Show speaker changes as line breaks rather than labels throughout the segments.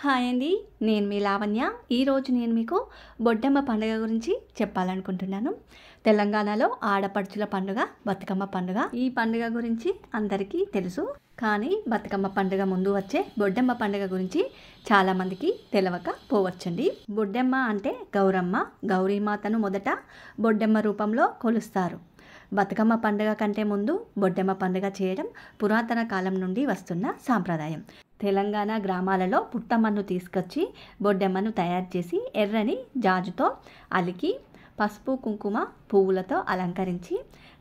Hi అండి, నేను మీ లావణ్య. ఈరోజు నేను మీకు బొడ్డెమ్మ పండుగ గురించి చెప్పాలనుకుంటున్నాను. తెలంగాణలో ఆడపడుచుల పండుగ బతుకమ్మ పండుగ. ఈ పండుగ గురించి అందరికీ తెలుసు, కానీ బతుకమ్మ పండుగ ముందు వచ్చే బొడ్డెమ్మ పండుగ గురించి చాలామందికి తెలియకపోవచ్చండి. బొడ్డెమ్మ అంటే గౌరమ్మ. గౌరీమాతను మొదట బొడ్డెమ్మ రూపంలో కొలుస్తారు. బతుకమ్మ పండుగ కంటే ముందు బొడ్డెమ్మ పండుగ చేయడం పురాతన కాలం నుండి వస్తున్న సాంప్రదాయం. తెలంగాణ గ్రామాలలో పుట్టమ్మను తీసుకొచ్చి బొడ్డెమ్మను తయారు చేసి ఎర్రని జాజుతో అలికి పసుపు కుంకుమ పువ్వులతో అలంకరించి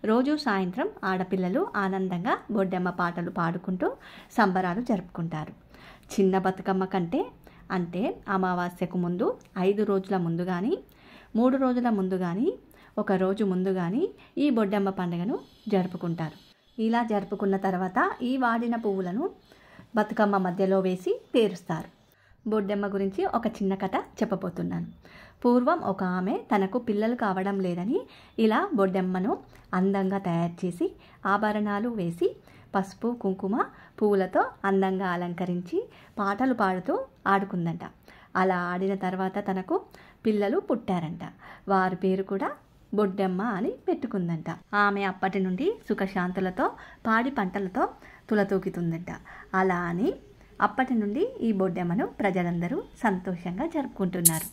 రోజు సాయంత్రం ఆడపిల్లలు ఆనందంగా బొడ్డెమ్మ పాటలు పాడుకుంటూ సంబరాలు జరుపుకుంటారు. చిన్న బతుకమ్మ కంటే అంటే అమావాస్యకు ముందు 5 రోజుల ముందు కానీ 3 రోజుల ముందు కానీ 1 రోజు ముందు కానీ ఈ బొడ్డెమ్మ పండుగను జరుపుకుంటారు. ఇలా జరుపుకున్న తర్వాత ఈ వాడిన పువ్వులను బతుకమ్మ మధ్యలో వేసి పేరుస్తారు. బొడ్డెమ్మ గురించి ఒక చిన్న కథ చెప్పబోతున్నాను. పూర్వం ఒక ఆమె తనకు పిల్లలు కావడం లేదని ఇలా బొడ్డెమ్మను అందంగా తయారు చేసి ఆభరణాలు వేసి పసుపు కుంకుమ పువ్వులతో అందంగా అలంకరించి పాటలు పాడుతూ ఆడుకుందంట. అలా ఆడిన తర్వాత తనకు పిల్లలు పుట్టారంట. వారి పేరు కూడా బొడ్డెమ్మ అని పెట్టుకుందంట. ఆమె అప్పటి నుండి సుఖశాంతులతో పాడి పంటలతో తులతూగుతుందంట. అలా అని అప్పటి నుండి ఈ బొడ్డెమ్మను ప్రజలందరూ సంతోషంగా జరుపుకుంటున్నారు.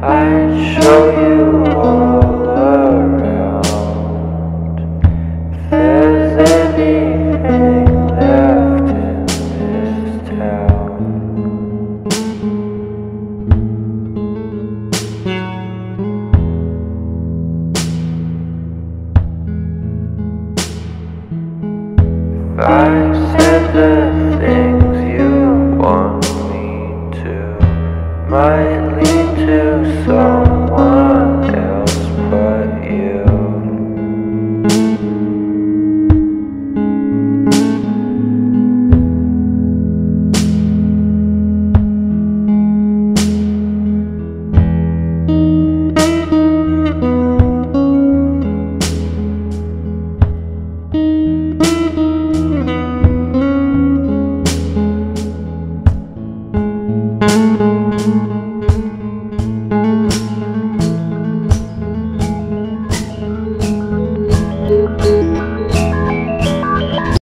I'd show you all around if there's anything left in this town. If I said the